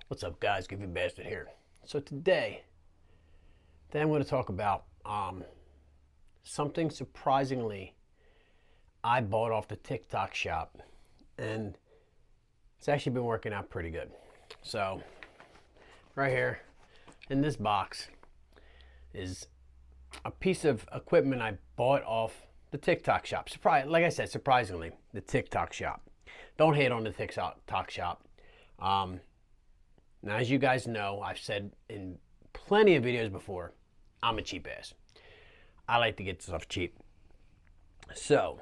What's up, guys? Give you Bastard here. So today I'm going to talk about something surprisingly I bought off the Tik Tok Shop, and it's actually been working out pretty good. So right here in this box is a piece of equipment I bought off the Tik Tok Shop. Like I said, surprisingly, the Tik Tok Shop. Don't hate on the Tik Tok Shop. Now, as you guys know, I've said in plenty of videos before, I'm a cheap ass. I like to get stuff cheap. So,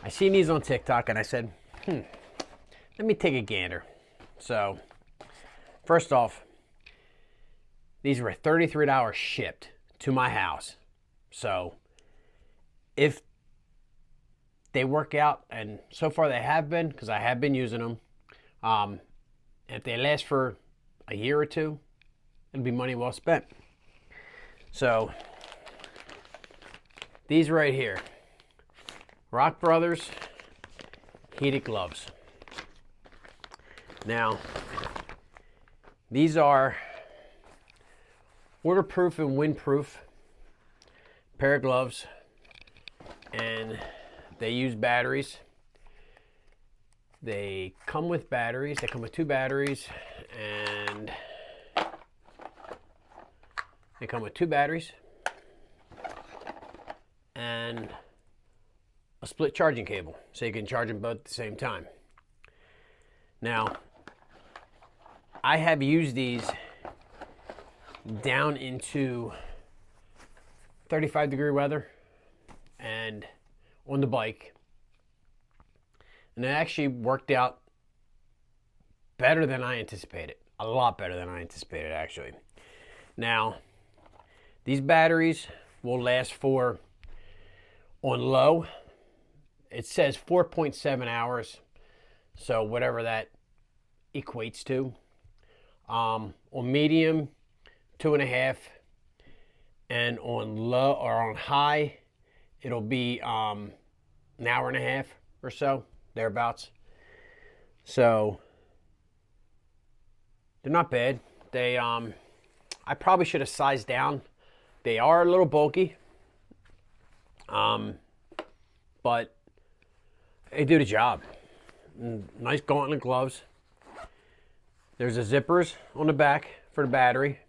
I seen these on TikTok and I said, let me take a gander. So, first off, these were $33 shipped to my house. So, if they work out, and so far they have been, because I have been using them, if they last for a year or two, it'll be money well spent. So, these right here, Rock Brothers heated gloves. Now, these are waterproof and windproof pair of gloves, and they use batteries. They come with batteries. They come with 2 batteries, and they come with 2 batteries and a split charging cable, so you can charge them both at the same time. Now, I have used these down into 35-degree weather and on the bike, and it actually worked out better than I anticipated. A lot better than I anticipated, actually. Now, these batteries will last for, on low, it says 4.7 hours, so whatever that equates to. On medium, 2.5, and on low or on high, it'll be an hour and a half or so, thereabouts. So they're not bad. They I probably should have sized down. They are a little bulky, but they do the job. Nice gauntlet gloves. There's the zippers on the back for the battery.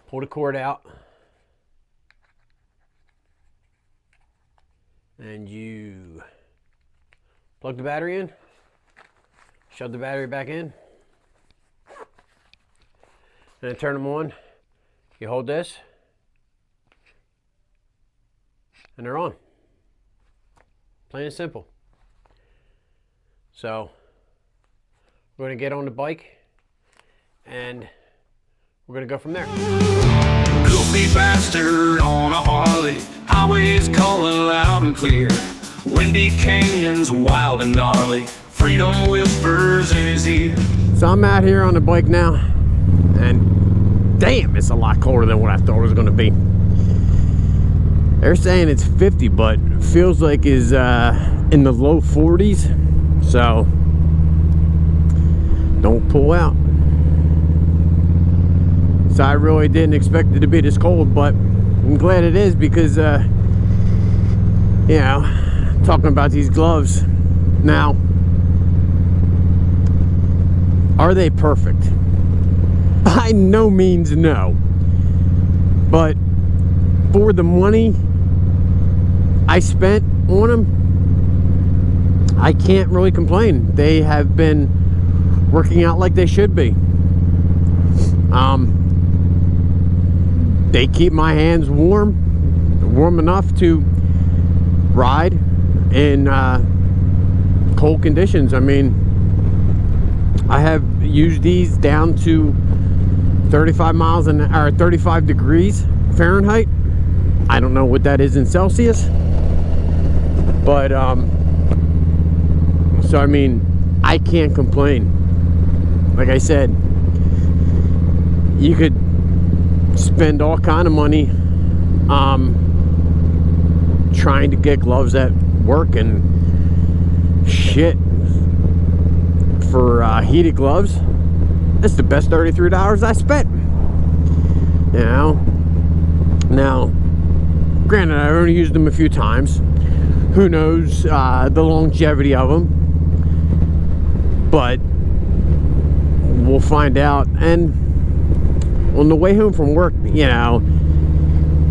Pull the cord out, and you plug the battery in, shove the battery back in, and then turn them on. You hold this, and they're on. Plain and simple. So, we're going to get on the bike, and we're going to go from there. Goofy bastard on a Harley, highways calling loud and clear. Windy canyons, wild and gnarly, freedom whispers in his ear. So I'm out here on the bike now, and damn, it's a lot colder than what I thought it was going to be. They're saying it's 50, but it feels like it's in the low 40s. So don't pull out. So I really didn't expect it to be this cold, but I'm glad it is, because you know, talking about these gloves now, are they perfect? By no means no, but for the money I spent on them, I can't really complain. They have been working out like they should be. They keep my hands warm enough to ride in cold conditions. I mean, I have used these down to 35 degrees Fahrenheit. I don't know what that is in Celsius, but so I mean, I can't complain. Like I said, you could spend all kind of money trying to get gloves that work, and shit, for heated gloves. That's the best $33 I spent. You know, now, granted, I only used them a few times. Who knows the longevity of them? But we'll find out. And on the way home from work, you know,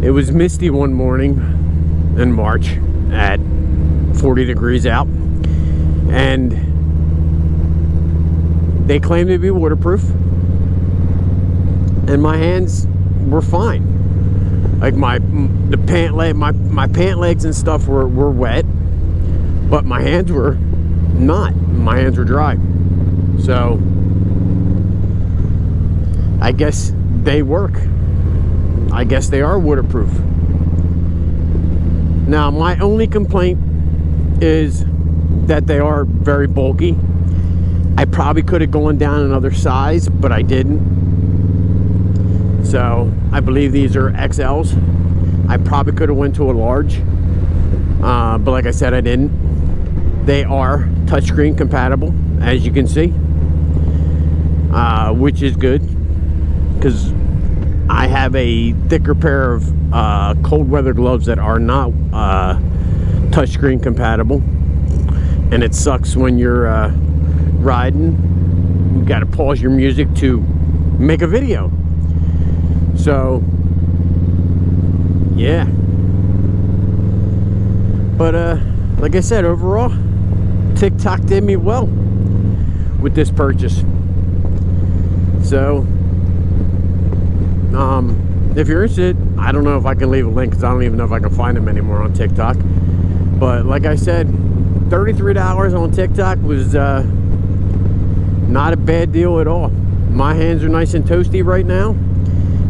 it was misty one morning in March at 40 degrees out, and they claimed to be waterproof, and my hands were fine. Like my pant legs and stuff were wet, but my hands were not. My hands were dry. So I guess they work. I guess they are waterproof. Now, my only complaint is that they are very bulky. I probably could have gone down another size, but I didn't. So I believe these are XLs. I probably could have went to a large, but like I said, I didn't. They are touchscreen compatible, as you can see, which is good, because I have a thicker pair of cold weather gloves that are not touchscreen compatible, and it sucks when you're riding. You got to pause your music to make a video. So yeah, but like I said, overall, Tik Tok did me well with this purchase. So if you're interested, I don't know if I can leave a link, because I don't even know if I can find them anymore on TikTok. But like I said, $33 on TikTok was not a bad deal at all. My hands are nice and toasty right now,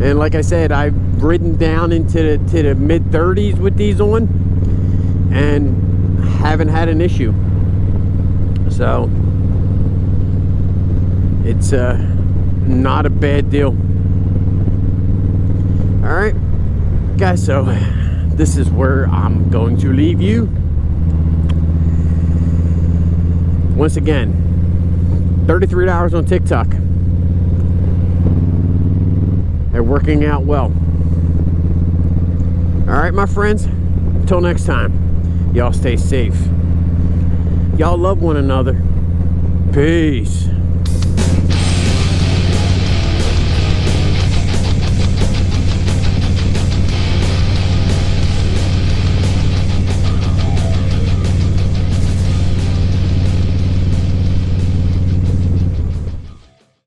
and like I said, I've ridden down into the mid 30s with these on and haven't had an issue. So it's not a bad deal. Alright guys, so this is where I'm going to leave you. Once again, $33 on TikTok. They're working out well. Alright my friends, until next time, y'all stay safe. Y'all love one another. Peace.